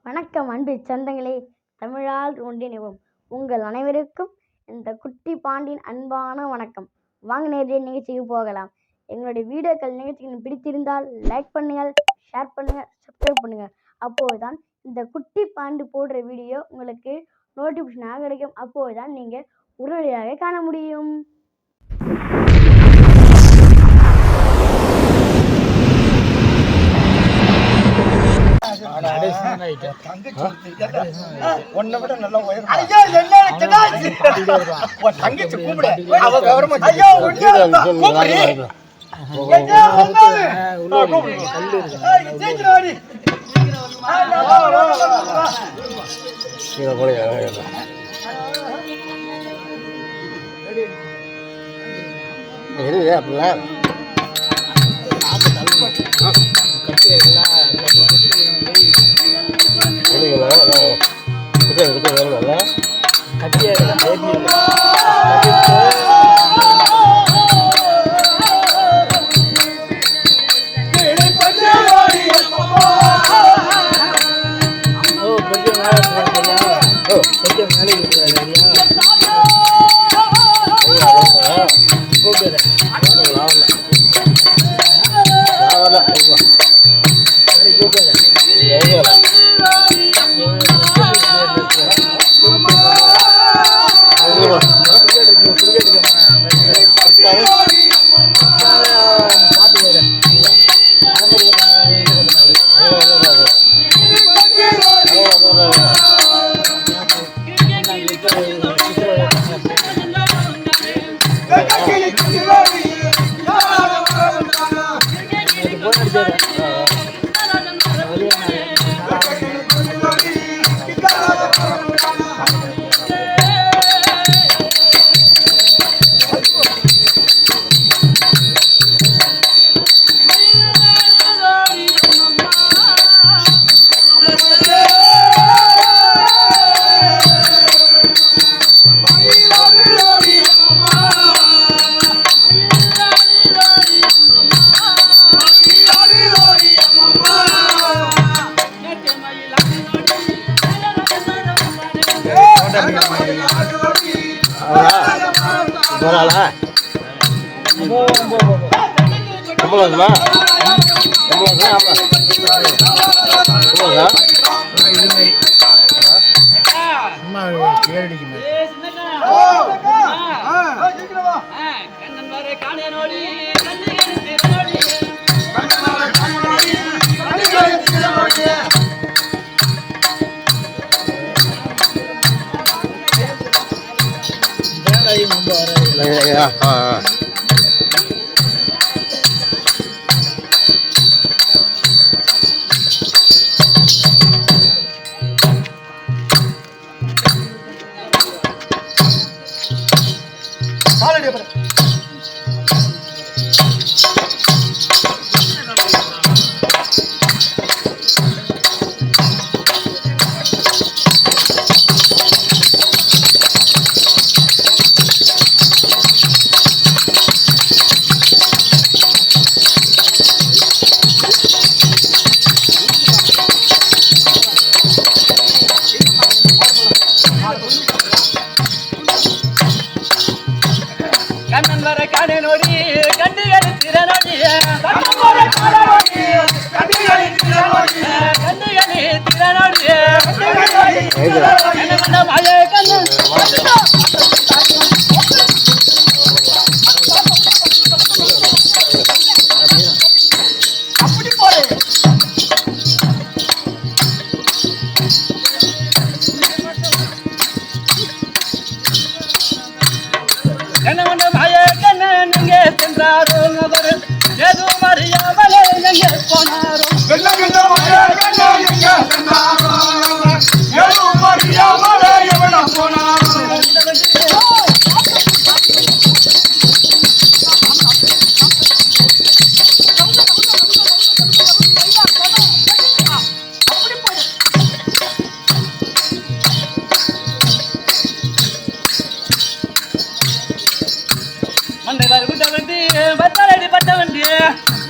வணக்கம் அன்பு சொந்தங்களே, தமிழால் ஒன்றிணைவோம். உங்கள் அனைவருக்கும் இந்த குட்டி பாண்டியின் அன்பான வணக்கம். வாங்க நேரடியாக நிகழ்ச்சிக்கு போகலாம். எங்களுடைய வீடியோக்கள் நிகழ்ச்சிகள் பிடித்திருந்தால் லைக் பண்ணுங்கள், ஷேர் பண்ணுங்கள், சப்ஸ்கிரைப் பண்ணுங்கள். அப்போதுதான் இந்த குட்டி பாண்டி போடுற வீடியோ உங்களுக்கு நோட்டிஃபிகேஷனாக கிடைக்கும். அப்போதுதான் நீங்கள் உடனடியாக காண முடியும். உன்னை விட நல்லா உயரம். ஐயோ தங்கச்சி கூப்பிடு. அவ கவர்மெண்ட் ஐயோ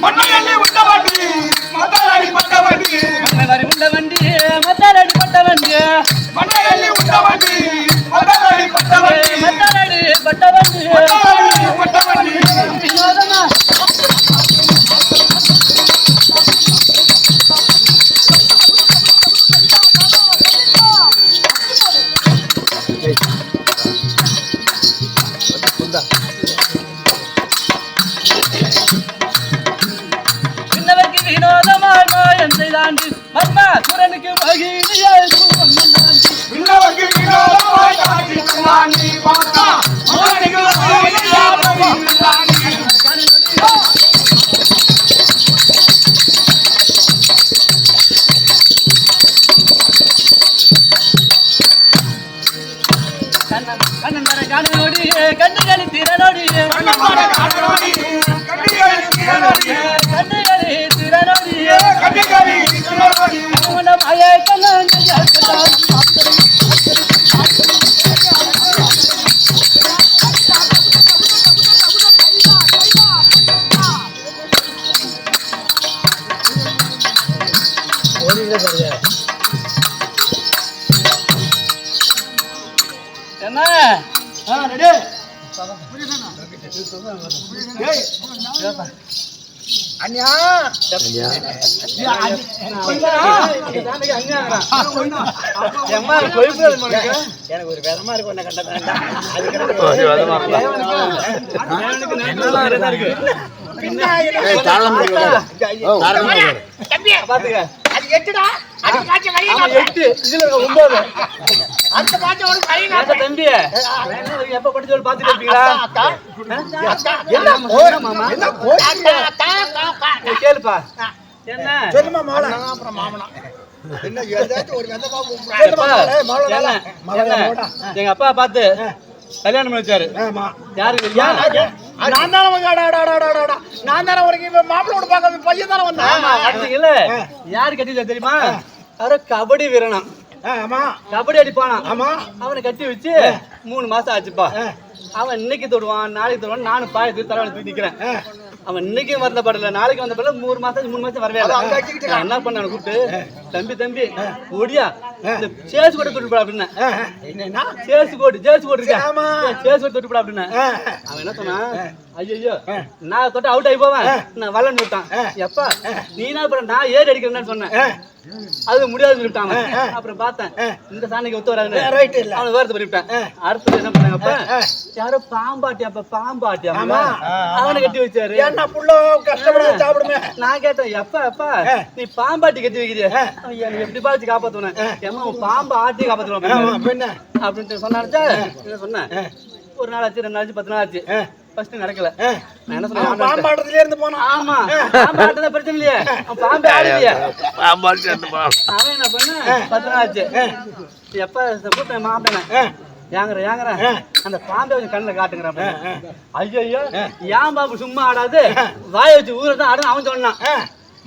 மண்ணை அள்ளி விட்ட வண்டி குரனுக்கு மகிழியே விண்ணவர்க்கு வினோதமாய் காட்டினான் நீ பார்த்தா அவனுக்கு மகிழ்ச்சியா பதினான் நீ கண்ணன் மர காணனோடியே கண்ணுகளின் திறனோடியே கண்ணமார காணோடியே கண்ணிகளின் திறனோடியே கண்ணுகளின் திறனோடியே கண்ணிகளின் திறனோடியே அவனம் அயே கண்ணன் யாக்கதான் என்ன ரெடி அண்ணியா எனக்கு ஒரு விதமா இருக்கு உன்னை கண்ட பாத்துக்க அது எட்டுடா அது காட்சி வழி எட்டு இதுல 9 அந்த காட்சி ஒரு வழி தம்பி எப்ப படிச்சு சொல்லி பாத்துட்டு இருப்பீங்களா என்ன போற மாமா என்ன போற கேளுப்பா என்ன சொல்லுமா மாமா அப்புறம் மாமனா என்ன ஏதாச்சும் ஒரு வெந்தமா எங்க அப்பா பார்த்து கல்யாணம் பண்ணி வச்சாரு ஆமா யாருக்கு தெரியா நான் தானே நான் தானே ஒரு மாப்பிள்ளோட பார்க்க பையன் தானே வந்தேன் ஆமா இல்ல யாரு கட்டி தெரியுமா யாரோ கபடி வீரனா ஆமா கபடி அடிப்பானா ஆமா அவனை கட்டி வச்சு 3 மாசம் ஆச்சுப்பா அவன் இன்னைக்கு தொடுவான் நாளைக்கு தொடுவான் நானும் பாயத்து தலைவனை தூக்கி நிக்கிறேன் அவன் இன்னைக்கு வந்த படல நாளைக்கு வந்த படல 3 மாசம் வரவே இல்லை நான் என்ன பண்ண கூப்பிட்டு தம்பி ஓடியா இந்த சேஸ் கோட்டை தொட்டுப்பா அப்படின்னு என்னன்னா சேஸ் கோட்டு இருக்கா சேஸ் கோட்டு தொட்டுப்பா அப்படின்னு அவன் என்ன சொன்னான் ஐயோ நான் தொட்டு அவுட் ஆகி போவேன் நான் வளர்ந்து விட்டான் எப்பா நீ என்ன பண்ண நான் ஏறி அடிக்கிறேன்னு சொன்னேன் அது முடியாது சொல்லிட்டான் அப்புறம் பார்த்தேன் இந்த சாணிக்கு ஒத்து வராது அவனை வேறு பண்ணிவிட்டேன் அடுத்தது என்ன பண்ணாங்கப்ப யாரோ பாம்பாட்டி அவனை கட்டி வச்சாரு என்ன புள்ள கஷ்டப்பட சாப்பிடுமே நான் கேட்டேன் எப்பா நீ பாம்பாட்டி கட்டி வைக்கிறிய எப்படி பாச்சு காப்பாத்துவேன் ஏமா பாம்பு ஆட்டி காப்பாத்துவேன் அப்படின்ட்டு சொன்னாச்சா என்ன சொன்னேன் ஒரு நாள் ஆச்சு 2 நாள் ஆச்சு 10 நாள் ஆச்சு ஃபர்ஸ்ட் நடக்கல நான் என்ன சொன்னேன் பாம்பாட்டத்துல இருந்து போனா ஆமா பாம்பாட்டத பிரச்சனை இல்லையே பாம்பே ஆடுறியா அவன் என்ன பண்ண 10 நாள் ஆச்சு எப்ப கூப்பிட்டேன் மாம்பேன ஏங்கற அந்த பாம்பை கொஞ்சம் கண்ணுல காட்டுங்கிறான் ஐயோ ஏன் பாம்பு சும்மா ஆடாது வாய வச்சு ஊரதான் ஆடும் அவன் சொன்னான்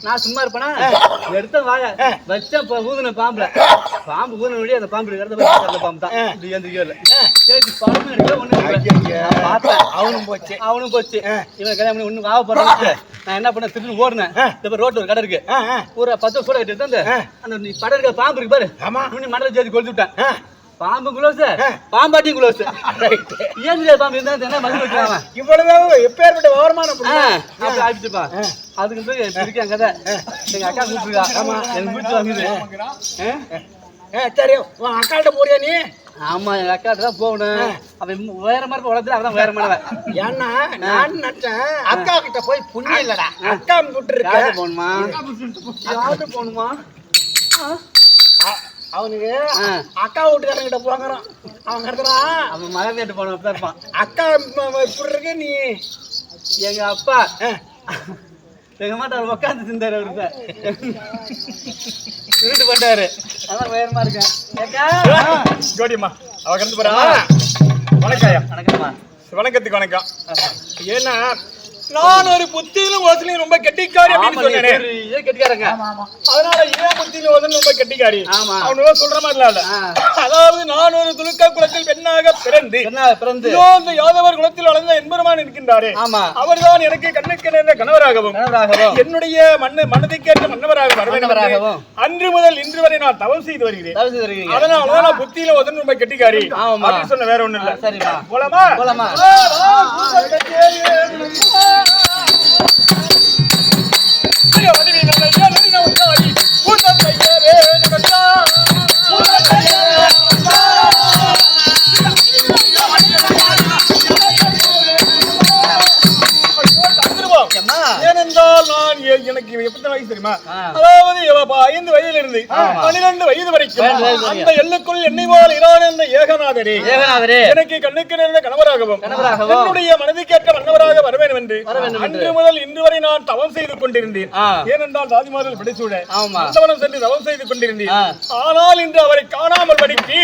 நான் சும்மா இருப்பேனா எடுத்த வாய வச்ச ஊதுன பாம்புல பாம்பு ஊதுன வழி அந்த பாம்பு அந்த பாம்பு தான் இப்படி எந்திரிக்கல சரி பாம்பு எடுக்க ஒண்ணு பார்த்தேன் அவனும் போச்சு இவன் கல்யாணம் பண்ணி ஒண்ணு ஆக போறாங்க நான் என்ன பண்ண திரும்பி ஓடுனேன் இப்ப ரோட்ல ஒரு கடை இருக்கு ஒரு 10 சோட கட்டி அந்த நீ படம் இருக்க பாம்பு இருக்கு பாரு நீ மண்டல சேர்த்து கொளுத்து விட்டேன் பாம்பு குளோஸ் பாம்பாட்டி குளோஸ் ஏன் தெரியாது பாம்பு இருந்தா என்ன மருந்து வச்சுக்காம இவ்வளவு எப்பேற்பட்ட விவரமான அப்படி ஆயிடுச்சுப்பா அதுக்கு போய் இருக்கேன் கதை எங்க அக்கா கூப்பிட்டுருக்கா எனக்கு முடிச்சு வாங்குது சரி உன் அக்காட்ட போறியா நீ ஆமா எங்க அக்காட்ட தான் போகணும் அவன் உயரமா இருப்ப உலகத்துல அவன் உயரமானவன் ஏன்னா நான் நினைச்சேன் அக்கா கிட்ட போய் புண்ணியம் இல்லடா அக்கா விட்டு இருக்க போகணுமா யாரு போகணுமா அவனுக்கு அக்கா வீட்டுக்காரங்கிட்ட போங்கிறான் அவன் இருக்கிறான் அவன் மழை வேட்டு போன இருப்பான் அக்கா இப்படி இருக்க நீ எங்க அப்பா எங்க மாட்டார் உட்காந்து திண்டாரு அவரு வீட்டு பண்ணாரு அதான் உயரமா இருக்கேன் ஜோடியம்மா அவ கண்டு போறா வணக்கம் வணக்கம்மா வணக்கத்துக்கு வணக்கம் ஏன்னா நான் ஒரு புத்தியிலும் ஓசனையும் ரொம்ப கெட்டிக்காரி அப்படின்னு சொன்னேன் கெட்டிக்காரங்க அதனால ஏன் புத்தியிலும் ஓசனை ரொம்ப கெட்டிக்காரி ஆமா அவனுவா சொல்ற மாதிரி இல்ல அதாவது நான் ஒரு துலுக்க குலத்தில் பெண்ணாக பிறந்து இந்த யாதவர் குலத்தில் வளர்ந்த என்பெருமான் இருக்கின்றாரே அவர்தான் எனக்கு கண்ணுக்கு நேர்ந்த கணவராகவும் என்னுடைய மனதுக்கேற்ற மன்னவராகவும் அன்று முதல் இன்று வரை நான் தவம் செய்து வருகிறேன் அதனாலதான் நான் புத்தியில ஓசனை ரொம்ப கெட்டிக்காரி அப்படின்னு சொன்ன வேற ஒண்ணு இல்ல சரிமா போலாமா போலாமா ஏனென்றால் நான் எனக்கு எப்பத்த வயசு தெரியுமா அதாவது 5 வயதிலிருந்து 12 வயது வரைக்கும் அந்த எல்லுக்குள் என்னை போல் இரான் என்ற ஏகநாதரே எனக்கு கண்ணுக்கு நேர்ந்த கணவராகவும் என்னுடைய மனதுக்கேற்ற மன்னவராக வர வேண்டும் என்று அன்று முதல் இன்று வரை நான் தவம் செய்து கொண்டிருந்தேன். ஏனென்றால் தாதிமார்கள் பிடிசூட அந்தவனம் சென்று தவம் செய்து கொண்டிருந்தேன். ஆனால் இன்று அவரை காணாமல் படிக்கு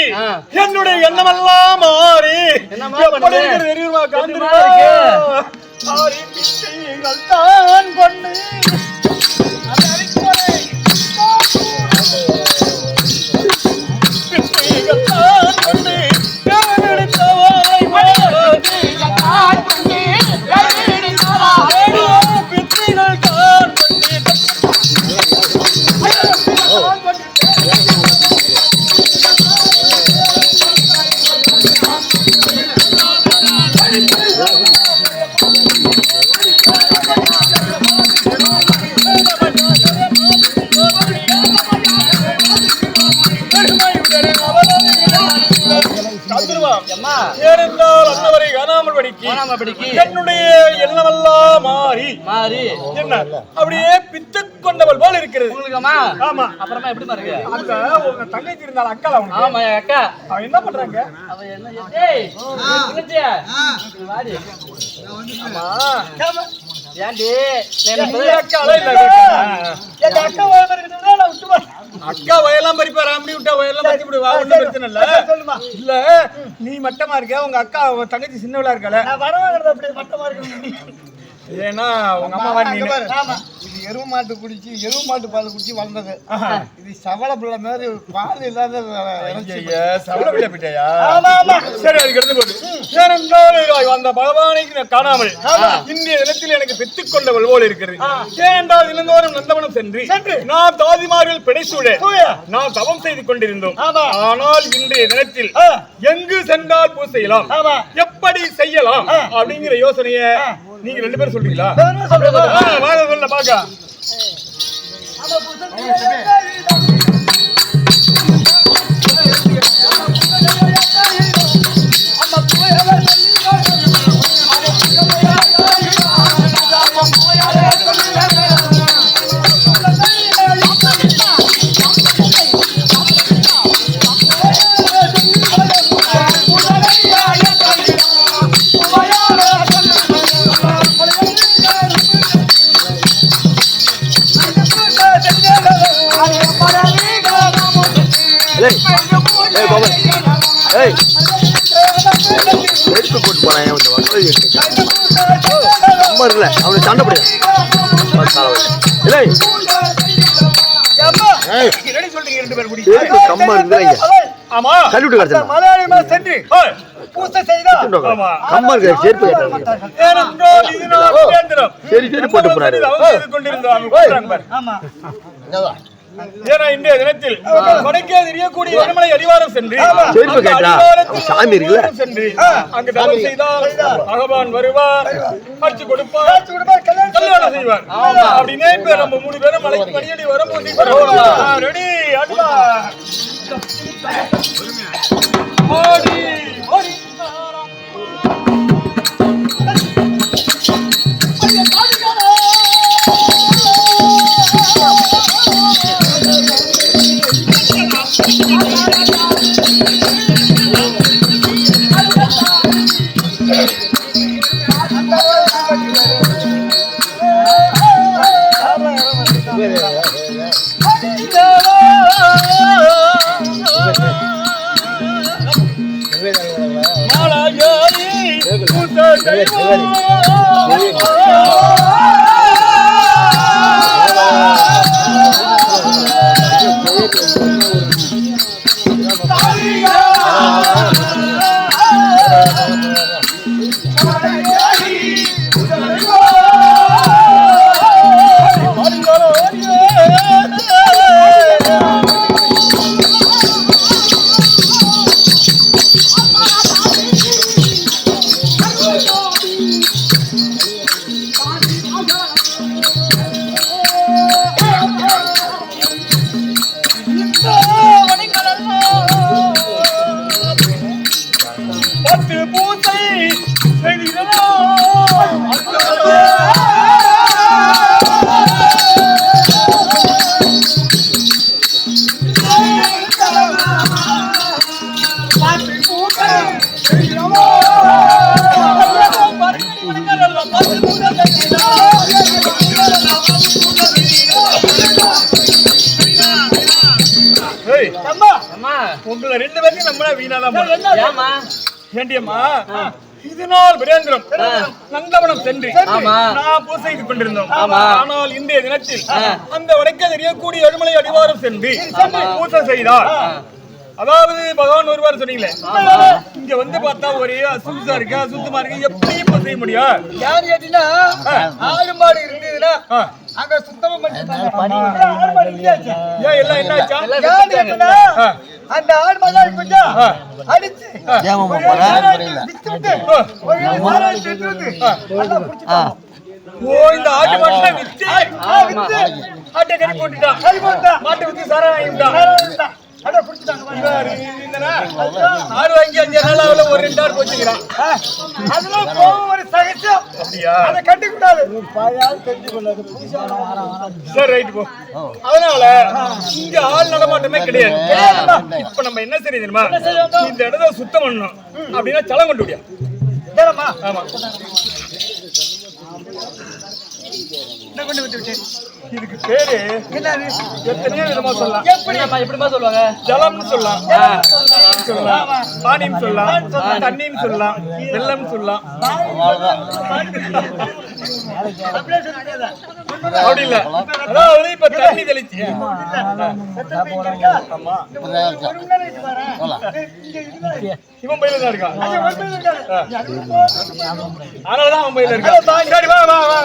என்னுடைய எண்ணமெல்லாம் மாறி எப்படி தெரியுமா தான் கொண்டு ஏனென்றால் அன்னவரை காணாமல் படிக்கு என்னுடைய எண்ணமெல்லாம் மாறி என்ன அப்படியே பித்து கொண்டவள் போல் இருக்கிறது. ஆமா அப்புறமா எப்படி பாருங்க அக்கா உங்க தங்கச்சி இருந்தால அக்கா ஆமா அக்கா அவ என்ன பண்றாங்க அவ என்ன ஏய் தங்கச்சியா வாடி ஆமா ஏண்டி அக்கா அக்கா வயலாம் பறிப்பாரு அப்படி விட்டா வயலாம் பறிச்சு விடுவா ஒண்ணும் பிரச்சனை இல்ல இல்ல நீ மட்டமா இருக்க உங்க அக்கா தங்கச்சி சின்னவளா இருக்கல அப்படி மட்டமா இருக்கு. ஏன்னா உங்க அம்மா இது எருவு மாட்டு குடிச்சு எருவு மாட்டு பால் குடிச்சு வளர்ந்தது. இது சவள பிள்ளை மாதிரி பால் இல்லாத சவள பிள்ளை பிட்டையா? சரி அதுக்கு எடுத்து போது ஏனென்றால் அந்த பகவானை காணாமல் இந்திய தினத்தில் எனக்கு பெற்றுக் கொண்டவள் போல் இருக்கிறது. ஏனென்றால் இளந்தோறும் நந்தவனம் சென்று நான் தாதிமார்கள் பிடைசூழ நான் தவம் செய்து கொண்டிருந்தோம். ஆனால் இன்றைய தினத்தில் எங்கு சென்றால் பூ செய்யலாம் எப்படி செய்யலாம் அப்படிங்கிற யோசனைய நீங்க 2 பேரும் சொல்றீங்களா? வாங்க சொல்ல பாக்க சண்டை ஏன்னா இன்றைய தினத்தில் வடக்கே தெரியக்கூடிய வடமலை அடிவாரம் சென்று சென்று அங்கு தவம் செய்தால் பகவான் வருவார் அடிச்சு கொடுப்பார் கல்யாணம் செய்வார். அப்படின்னே நம்ம 3 பேரும் மலைக்கு மணியடி வரும்போது ரெடி அடிவா ஓடி ஓடி அம்மா அம்மா உங்களை 2 பேரையும் நம்மளா வீணாதான் ஏமா வேண்டியம்மா. இது நாள் விரேந்திரம் நந்தவனம் சென்று நான் பூசை செய்து கொண்டிருந்தோம். ஆனால் இன்றைய தினத்தில் அந்த வடக்கே தெரியக்கூடிய எழுமலை அடிவாரம் சென்று பூசை செய்தார். அதாவது பகவான் ஒருவார் சொன்னீங்களே, இங்க வந்து பார்த்தா ஒரே அசுத்தமா இருக்கு, அசுத்தமா இருக்கு, எப்படி செய்ய முடியும்? யாரு கேட்டீங்கன்னா ஆடு மாடு இருந்ததுன்னா அங்க சுத்தமா ஏன் எல்லாம் என்ன ஆச்சா? அந்த ஆடு மாடு கொஞ்சம் அடிச்சு இந்த ஆட்டு மாட்டை வித்து ஆட்டை கறி போட்டுட்டான், மாட்டை வித்து சாரா வாங்கிட்டான். ஆடு வாங்கி 5 நாள் ஒரு 2 ஆடு போச்சுக்கிறான். அதெல்லாம் கோவம் ஒரு சகஜம். அப்படியா? அதை கட்டிக்கூடாது. சரி ரைட் போ. அதனால இங்க ஆள் நடமாட்டமே கிடையாது. இப்ப நம்ம என்ன செய்ய தெரியுமா? இந்த இடத்த சுத்தம் பண்ணணும் அப்படின்னா சலம் கொண்டு விடியா. ஆமா இதுக்கு பேரு எத்தனையோ விதமா சொல்லலாம். எப்படிமா சொல்லுவாங்க? ஜலம்னு சொல்லலாம், பானின்னு சொல்லலாம், தண்ணின்னு சொல்லலாம், வெள்ளம்னு சொல்லலாம். அப்படி இல்ல, அதாவது இப்ப தண்ணி தெளிச்சு இவன் பயில தான் இருக்கான். அதனாலதான் அவன் பயில இருக்கான். சரி வா வா வா.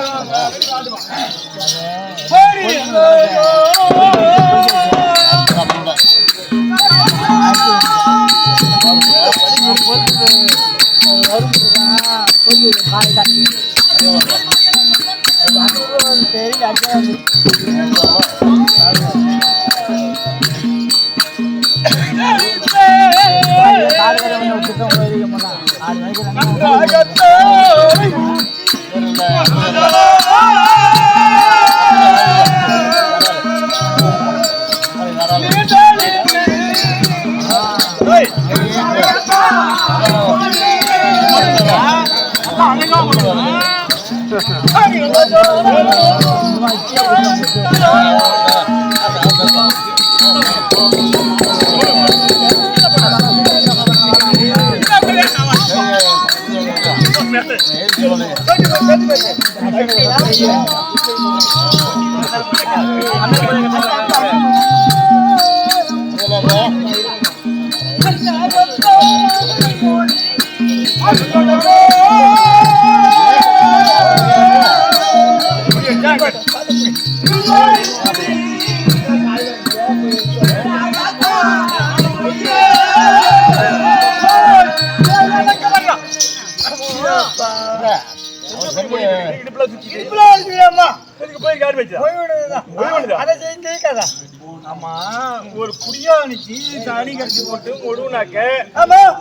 ஒரு குடியானிக்கு சாணி கட்டி போட்டு முழுனாக்க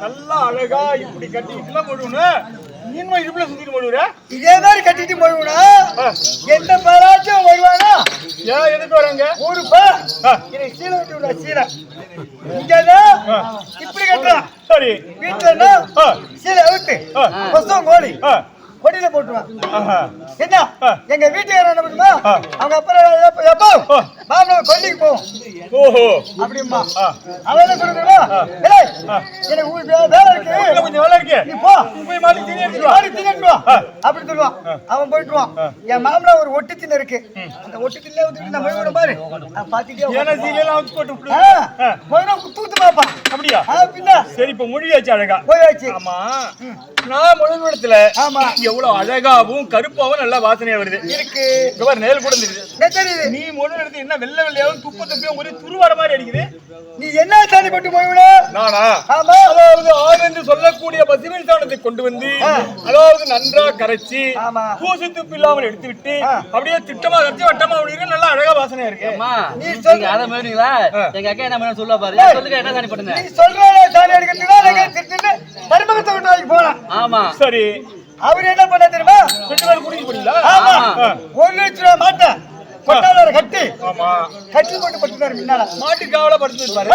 நல்லா அழகா இப்படி கட்டிட்டு முழுனா நீங்க இடுப்புல சுத்திட்டு முழுற இதே மாதிரி கட்டிட்டு போய்விடா. எந்த பேராச்சும் வருவானா? ஏன் எதுக்கு வராங்க? ஒரு சீலை விட்டு விடா. சீலை இங்க இப்படி கட்டுறான். சரி வீட்டுல சீலை அவுத்து பசம் கோழி கொடியில போட்டுருவான். என்ன எங்க வீட்டுக்காரர் என்ன பண்ணுமா? அவங்க அப்புறம் எப்போ மாமனார் கொல்லிக்கு போவோம். ஓஹோ அப்படிமா அவன் கொடுக்கணுமா? எனக்கு வேலை இருக்கு, கொஞ்சம் வேலை இருக்கு, நீ போ போய் மாடி தீனி தின்னு அப்படி சொல்லுவான். அவன் போயிட்டுவான். என் மாமனார் ஒரு ஒட்டு தின்னு இருக்கு. அந்த ஒட்டு தின்ன ஊத்திட்டு நான் போய் விட பாரு தூத்து பாப்பான். அப்படியா? பின்ன சரி இப்ப மொழியாச்சு அழகா போயாச்சு. ஆமா நான் முழுவடத்துல எவ்வளவு அழகாவும் கருப்பாவும் நல்லா வாசனையா வருது இருக்கு. நேல் கூட தெரியுது. நீ முழு எடுத்து என்ன வெள்ளை வெள்ளையாவும் துப்பு துப்பியும் ஒரு துருவார மாதிரி அடிக்குது. நீ என்ன சாணி பட்டு போய்விட? நானா? அதாவது ஆறு என்று சொல்லக்கூடிய பசுவின் சாணத்தை கொண்டு வந்து அதாவது நன்றா கரைச்சி பூசி துப்பு இல்லாமல் எடுத்து விட்டு அப்படியே திட்டமா கரைச்சி வட்டமா அப்படிங்க நல்லா அழகா வாசனையா இருக்கு. நீ சொல்லுங்க அதை மேடுங்களா? எங்க அக்கா என்ன பண்ண சொல்ல பாரு. சொல்லுங்க என்ன சாணி பட்டுங்க? நீ சொல்ற சாணி எடுக்கிறதுக்கு மருமகத்தை விட்டு வாங்கி போலாம். ஆமா சரி. அவர் என்ன பண்ண தெரியுமா? 2 பேரும் குடிக்க போறீங்களா? ஆமா 1 லட்சம் ரூபாய் மாட்டேன் கொட்டாதார கட்டி ஆமா கட்டி போட்டு படுத்துட்டாரு முன்னால மாட்டு காவல படுத்துருப்பாரு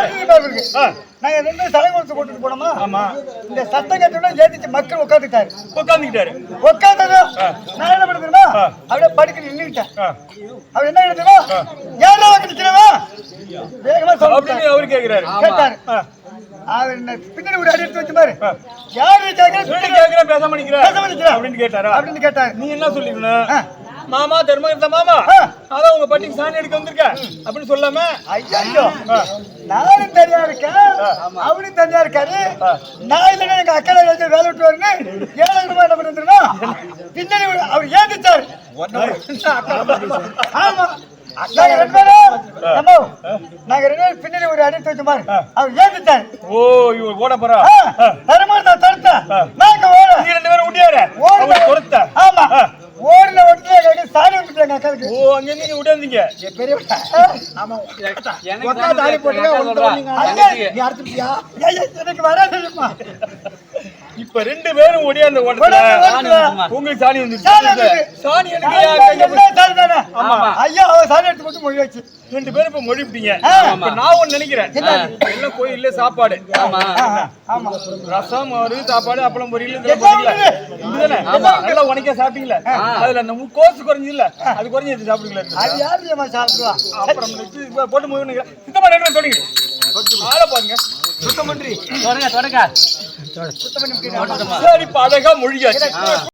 நாங்க ரெண்டு தலைமுறை போட்டுட்டு போனோமா ஆமா இந்த சத்தம் கட்டணும் ஏத்திச்சு மக்கள் உட்காந்துட்டாரு உட்காந்துக்கிட்டாரு உட்காந்ததும் நான் என்ன பண்ணுறேன்னா அப்படியே படுக்க நின்றுட்டேன் அவர் என்ன எழுதுனா யாரா நிக்கிறவா வேகமா அப்படின்னு அவரு கேக்குறாரு கேட்டாரு அவர் என்ன பின்னாடி ஒரு அடி எடுத்து வச்சு பாரு யாரு கேக்குறேன் பேசாம நிக்கிறேன் அப்படின்னு கேட்டாரா அப்படின்னு கேட்டாரு நீ என்ன சொல்லிக்கணும் மாமா தர்மகிருத்த மாமா அதான் உங்க பாட்டிக்கு சாணி எடுக்க வந்திருக்க அப்படின்னு சொல்லாம ஐயோ நானும் தனியா இருக்கேன் அவனும் தனியா இருக்காரு நான் இல்லைன்னா எங்க அக்கா வேலை விட்டு வரணும் 7 ரூபாய் என்ன பண்ணிருந்தா பின்னாடி அவர் ஏந்திச்சாரு ஆமா நாங்க ரெண்டு பேரும் பின்னாடி ஒரு அடி வச்ச மாதிரி அவர் ஏந்திச்சாரு ஓ இவ ஓட போறா தருமாறு நான் தடுத்தேன் நாங்க ஓட நீ ரெண்டு பேரும் ஓடியாரு ஓட பொறுத்த ஆமா ஓடின ஓட்டுல சாணி வந்துட்டாங்க அக்காவுக்கு ஓ அங்க நீங்க விடாதீங்க பெரிய ஆமா எனக்கு வராதுமா இப்ப ரெண்டு பேரும் ஒடியா அந்த ஓட்டத்துல உங்களுக்கு சாணி வந்துருச்சு சாணி எடுக்க ஐயா அவ சாணி எடுத்து போட்டு மொழி வச்சு ரெண்டு பேரும் இப்ப மொழிப்பிட்டீங்க நான் ஒண்ணு நினைக்கிறேன் எல்லாம் கோயில்ல சாப்பாடு ரசம் ஒரு சாப்பாடு அப்பளம் பொரியல் நல்லா உனக்கே சாப்பிட்டீங்களா அதுல அந்த கோசு குறைஞ்சில்ல அது குறைஞ்சி சாப்பிடுங்களா அது யாரு சாப்பிடுவா அப்புறம் போட்டு மூவி சுத்தமா ரெண்டு தொடங்கி ஆளை பாருங்க சுத்தம் பண்றீங்க தொடங்க சரி அழகா மொழியாச்சு